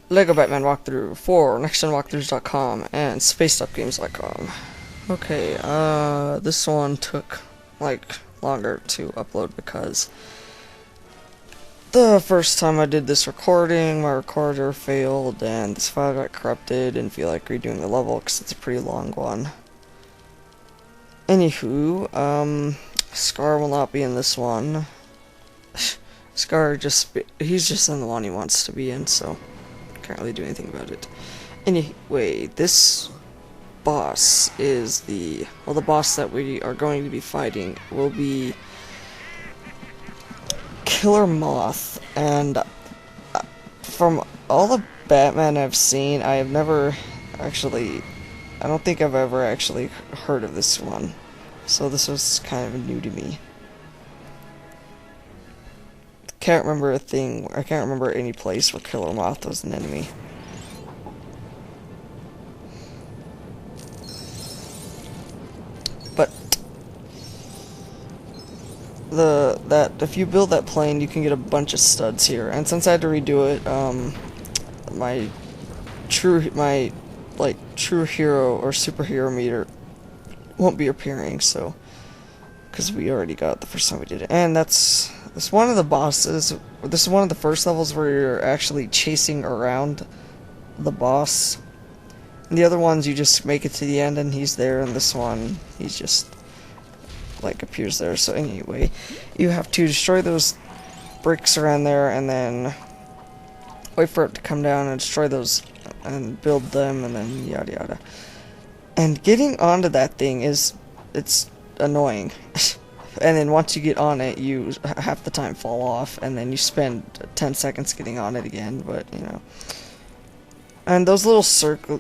Lego Batman Walkthrough for NextGenWalkthroughs.com and SpacedUpGames.com. Okay, this one took, longer to upload because the first time I did this recording, my recorder failed and this file got corrupted. Didn't feel like redoing the level because it's a pretty long one. Anywho, Scar will not be in this one. Scar he's just in the one he wants to be in, so can't really do anything about it. Anyway, this boss is the boss that we are going to be fighting will be Killer Moth, and from all the Batman I've seen, I have never actually, I don't think I've ever actually heard of this one, so this was kind of new to me. I can't remember any place where Killer Moth was an enemy. But if you build that plane, you can get a bunch of studs here. And since I had to redo it, my true hero or superhero meter won't be appearing, so because we already got it the first time we did it. And that's one of the bosses. This is one of the first levels where you're actually chasing around the boss. And the other ones you just make it to the end and he's there, and this one he's just appears there. So anyway, you have to destroy those bricks around there and then wait for it to come down and destroy those and build them and then yada yada. And getting onto that thing it's annoying. And then once you get on it, you half the time fall off, and then you spend 10 seconds getting on it again, but, you know. And those little circular,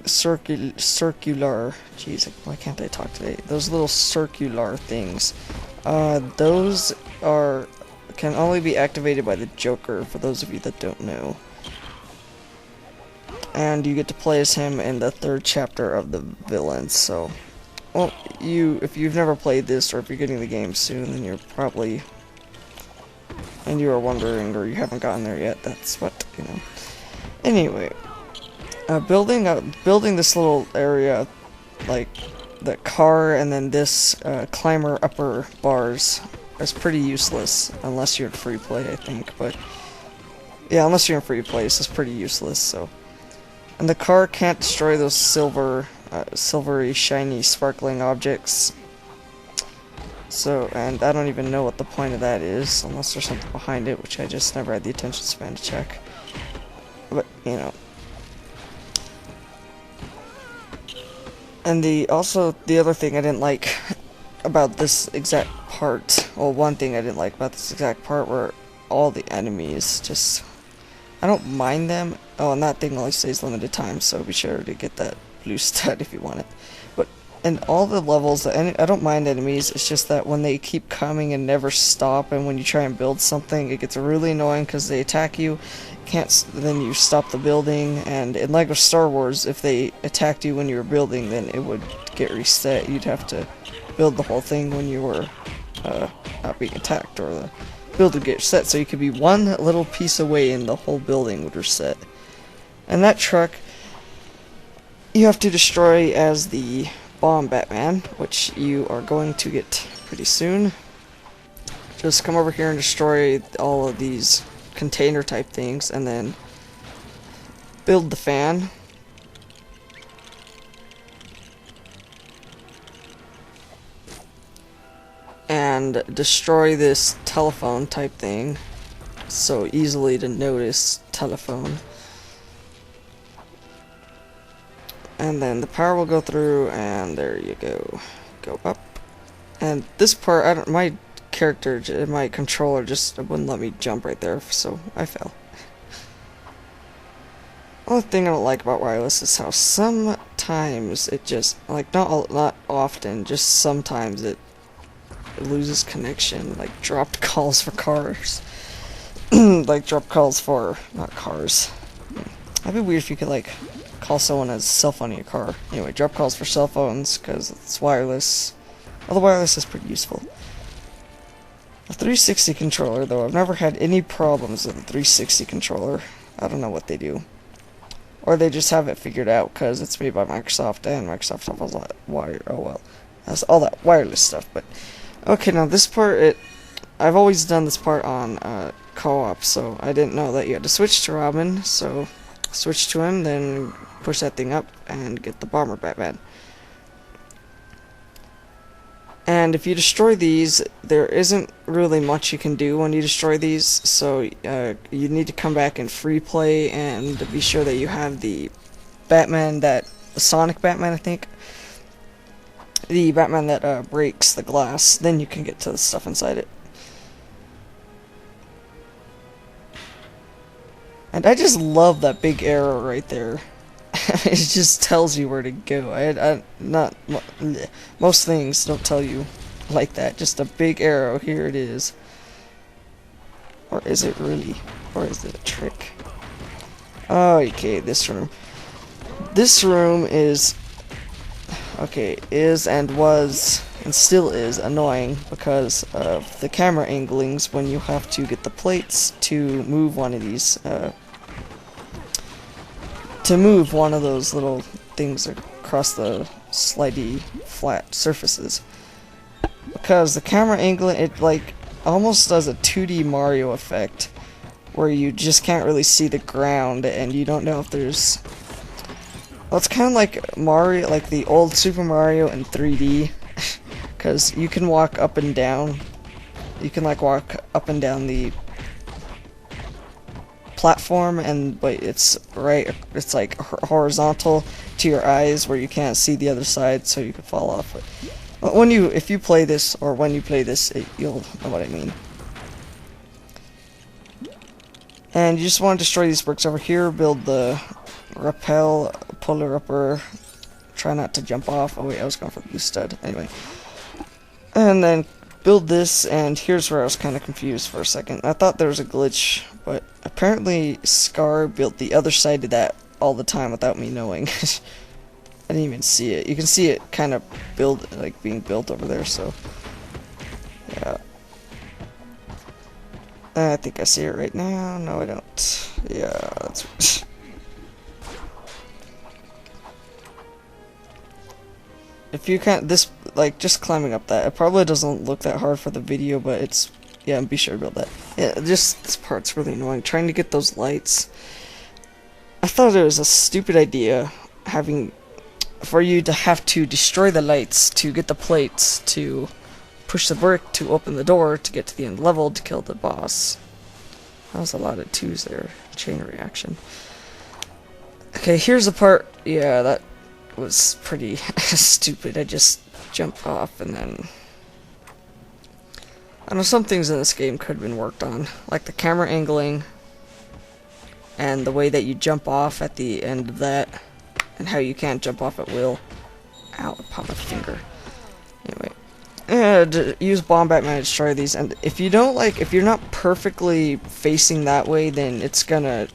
jeez, why can't I talk today? Those little circular things, those can only be activated by the Joker, for those of you that don't know. And you get to play as him in the 3rd chapter of the Villains, so... Well, if you've never played this, or if you're getting the game soon, then you're probably, and you are wondering, or you haven't gotten there yet, that's what, you know. Anyway, building this little area, like the car and then this climber upper bars, is pretty useless, unless you're in free play, I think, but, yeah, unless you're in free play, this is pretty useless, so. And the car can't destroy those silvery, shiny, sparkling objects. So, and I don't even know what the point of that is, unless there's something behind it, which I just never had the attention span to check. But, you know. And the other thing I didn't like about this exact part, well, one thing I didn't like about this exact part were all the enemies, just, I don't mind them. Oh, and that thing only stays limited time, so be sure to get that blue stud if you want it. But in all the levels, I don't mind enemies, it's just that when they keep coming and never stop, and when you try and build something, it gets really annoying because they attack you, then you stop the building. And in LEGO Star Wars, if they attacked you when you were building, then it would get reset. You'd have to build the whole thing when you were not being attacked, or the build would get reset, so you could be one little piece away and the whole building would reset. And that truck you have to destroy as the Bomb Batman, which you are going to get pretty soon. Just come over here and destroy all of these container type things, and then build the fan. And destroy this telephone type thing. So easily to notice telephone. And then the power will go through, and there you go. Go up. And this part, my controller just wouldn't let me jump right there, so I fell. Only thing I don't like about wireless is how sometimes it just, not often, just sometimes it loses connection, like dropped calls for cars. Like dropped calls for, not cars. That'd be weird if you could, call someone as a cell phone in your car. Anyway, drop calls for cell phones, because it's wireless. Well, the wireless is pretty useful. A 360 controller, though, I've never had any problems with a 360 controller. I don't know what they do. or they just have it figured out because it's made by Microsoft, and Microsoft has all that has all that wireless stuff. But okay, now this part, I've always done this part on co-op, so I didn't know that you had to switch to Robin. So switch to him, then push that thing up and get the bomber Batman. And if you destroy these, there isn't really much you can do when you destroy these, so you need to come back in free play and be sure that you have the Batman, the Sonic Batman, I think. The Batman that breaks the glass, then you can get to the stuff inside it. And I just love that big arrow right there. It just tells you where to go. Most things don't tell you like that. Just a big arrow. Here it is. Or is it really? Or is it a trick? Oh, okay, this room. This room is... okay, is and was and still is annoying because of the camera anglings when you have to get the plates to move one of these... to move one of those little things across the slidey flat surfaces, because the camera angle, it like almost does a 2D Mario effect where you just can't really see the ground and you don't know if there's, well, it's kind of like Mario, like the old Super Mario in 3D, because you can walk up and down, you can like walk up and down the platform, but it's like horizontal to your eyes where you can't see the other side, so you could fall off. But if you play this, or when you play this, you'll know what I mean. And you just want to destroy these bricks over here, build the rappel, puller upper, try not to jump off. Oh wait, I was going for the blue stud. Anyway. And then build this, and here's where I was kind of confused for a second. I thought there was a glitch, but apparently Scar built the other side of that all the time without me knowing. I didn't even see it. You can see it kind of being built over there, so yeah. I think I see it right now. No, I don't. Yeah, that's if you can't, just climbing up that, it probably doesn't look that hard for the video, but it's, yeah, be sure to build that. Yeah, just, this part's really annoying, trying to get those lights. I thought it was a stupid idea, for you to have to destroy the lights to get the plates, to push the brick, to open the door, to get to the end level, to kill the boss. That was a lot of twos there, chain reaction. Okay, here's the part, yeah, that was pretty stupid. I just jumped off, and then I know some things in this game could have been worked on, like the camera angling and the way that you jump off at the end of that, and how you can't jump off at will. Ow, I popped my finger. Anyway, use Bomb Batman to destroy these, and if you're not perfectly facing that way, then it's gonna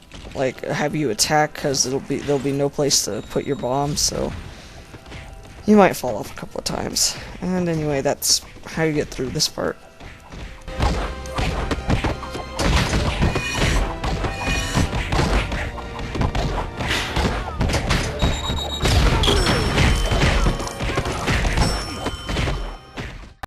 have you attack, because there'll be no place to put your bombs, so you might fall off a couple of times. And anyway, that's how you get through this part.